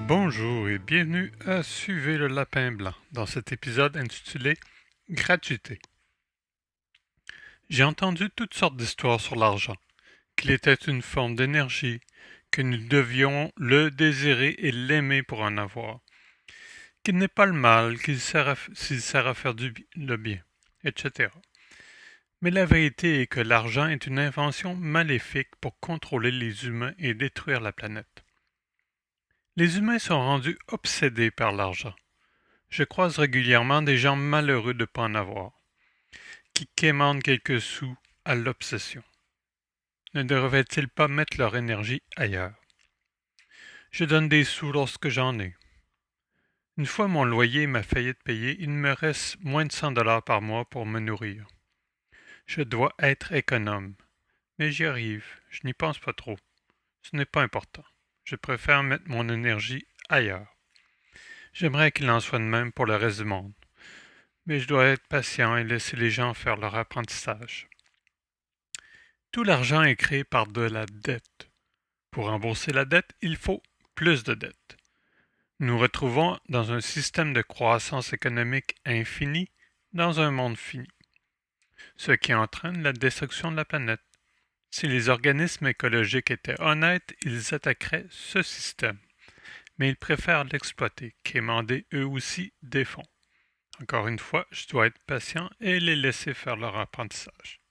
Bonjour et bienvenue à Suivez le lapin blanc dans cet épisode intitulé Gratuité. J'ai entendu toutes sortes d'histoires sur l'argent, qu'il était une forme d'énergie, que nous devions le désirer et l'aimer pour en avoir, qu'il n'est pas le mal, s'il sert à faire le bien, etc. Mais la vérité est que l'argent est une invention maléfique pour contrôler les humains et détruire la planète. Les humains sont rendus obsédés par l'argent. Je croise régulièrement des gens malheureux de ne pas en avoir, qui quémandent quelques sous à l'obsession. Ne devraient-ils pas mettre leur énergie ailleurs? Je donne des sous lorsque j'en ai. Une fois mon loyer m'a failli de payer, il me reste moins de 100 $ par mois pour me nourrir. Je dois être économe, mais j'y arrive, je n'y pense pas trop. Ce n'est pas important. Je préfère mettre mon énergie ailleurs. J'aimerais qu'il en soit de même pour le reste du monde. Mais je dois être patient et laisser les gens faire leur apprentissage. Tout l'argent est créé par de la dette. Pour rembourser la dette, il faut plus de dette. Nous nous retrouvons dans un système de croissance économique infinie dans un monde fini, ce qui entraîne la destruction de la planète. Si les organismes écologiques étaient honnêtes, ils attaqueraient ce système, mais ils préfèrent l'exploiter, quémander eux aussi des fonds. Encore une fois, je dois être patient et les laisser faire leur apprentissage.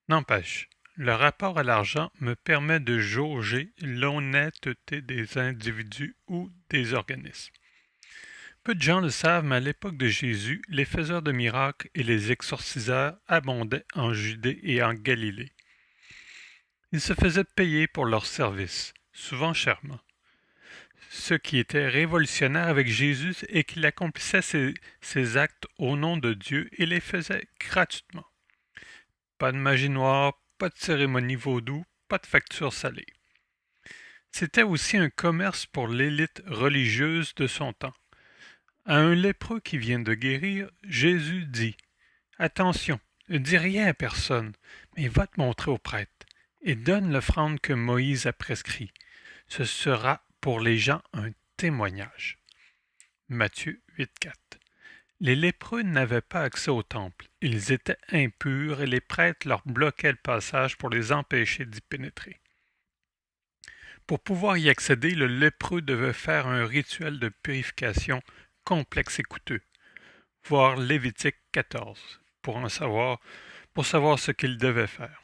N'empêche, le rapport à l'argent me permet de jauger l'honnêteté des individus ou des organismes. Peu de gens le savent, mais à l'époque de Jésus, les faiseurs de miracles et les exorciseurs abondaient en Judée et en Galilée. Ils se faisaient payer pour leurs services, souvent chèrement. Ce qui était révolutionnaire avec Jésus est qu'il accomplissait ses actes au nom de Dieu et les faisait gratuitement. Pas de magie noire, pas de cérémonie vaudou, pas de facture salée. C'était aussi un commerce pour l'élite religieuse de son temps. À un lépreux qui vient de guérir, Jésus dit « Attention, ne dis rien à personne, mais va te montrer au prêtre et donne l'offrande que Moïse a prescrit. Ce sera pour les gens un témoignage. » Matthieu 8,4. Les lépreux n'avaient pas accès au temple. Ils étaient impurs et les prêtres leur bloquaient le passage pour les empêcher d'y pénétrer. Pour pouvoir y accéder, le lépreux devait faire un rituel de purification complexe et coûteux, voir Lévitique 14, pour savoir ce qu'il devait faire.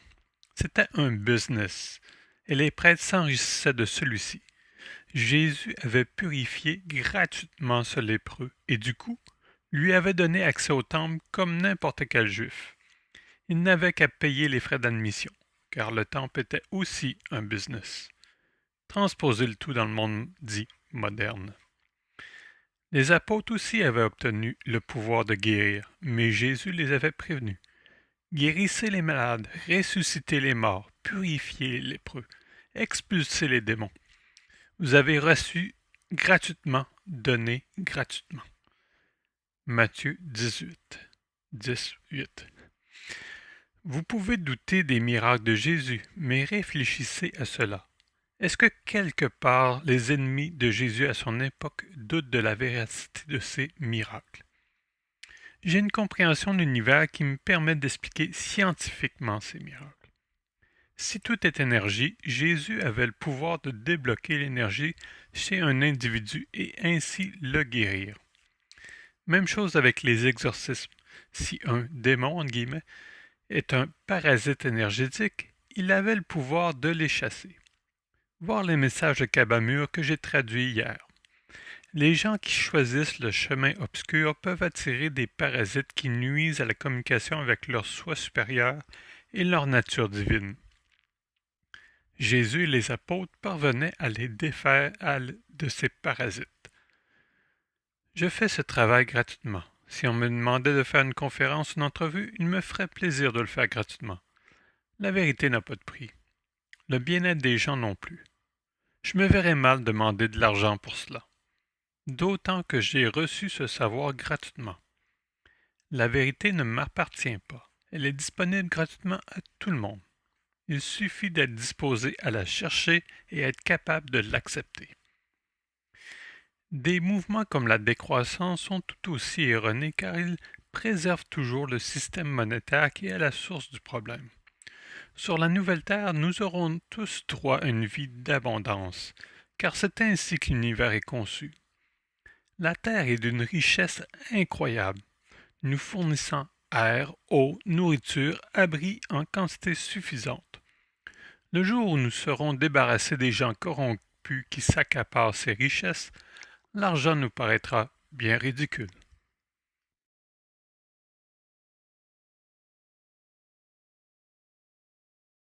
C'était un business, et les prêtres s'enrichissaient de celui-ci. Jésus avait purifié gratuitement ce lépreux, et du coup, lui avait donné accès au temple comme n'importe quel juif. Il n'avait qu'à payer les frais d'admission, car le temple était aussi un business. Transposer le tout dans le monde dit moderne. Les apôtres aussi avaient obtenu le pouvoir de guérir, mais Jésus les avait prévenus. Guérissez les malades, ressuscitez les morts, purifiez les lépreux, expulsez les démons. Vous avez reçu gratuitement, donné gratuitement. Matthieu 18, 18. Vous pouvez douter des miracles de Jésus, mais réfléchissez à cela. Est-ce que quelque part les ennemis de Jésus à son époque doutent de la véracité de ces miracles? J'ai une compréhension de l'univers qui me permet d'expliquer scientifiquement ces miracles. Si tout est énergie, Jésus avait le pouvoir de débloquer l'énergie chez un individu et ainsi le guérir. Même chose avec les exorcismes. Si un démon, entre guillemets, est un parasite énergétique, il avait le pouvoir de les chasser. Voir les messages de Cabamur que j'ai traduits hier. Les gens qui choisissent le chemin obscur peuvent attirer des parasites qui nuisent à la communication avec leur soi supérieur et leur nature divine. Jésus et les apôtres parvenaient à les défaire de ces parasites. Je fais ce travail gratuitement. Si on me demandait de faire une conférence ou une entrevue, il me ferait plaisir de le faire gratuitement. La vérité n'a pas de prix. Le bien-être des gens non plus. Je me verrais mal demander de l'argent pour cela. D'autant que j'ai reçu ce savoir gratuitement. La vérité ne m'appartient pas. Elle est disponible gratuitement à tout le monde. Il suffit d'être disposé à la chercher et être capable de l'accepter. Des mouvements comme la décroissance sont tout aussi erronés car ils préservent toujours le système monétaire qui est la source du problème. Sur la nouvelle Terre, nous aurons tous droit à une vie d'abondance, car c'est ainsi que l'univers est conçu. La Terre est d'une richesse incroyable, nous fournissant air, eau, nourriture, abri en quantité suffisante. Le jour où nous serons débarrassés des gens corrompus qui s'accaparent ces richesses, l'argent nous paraîtra bien ridicule.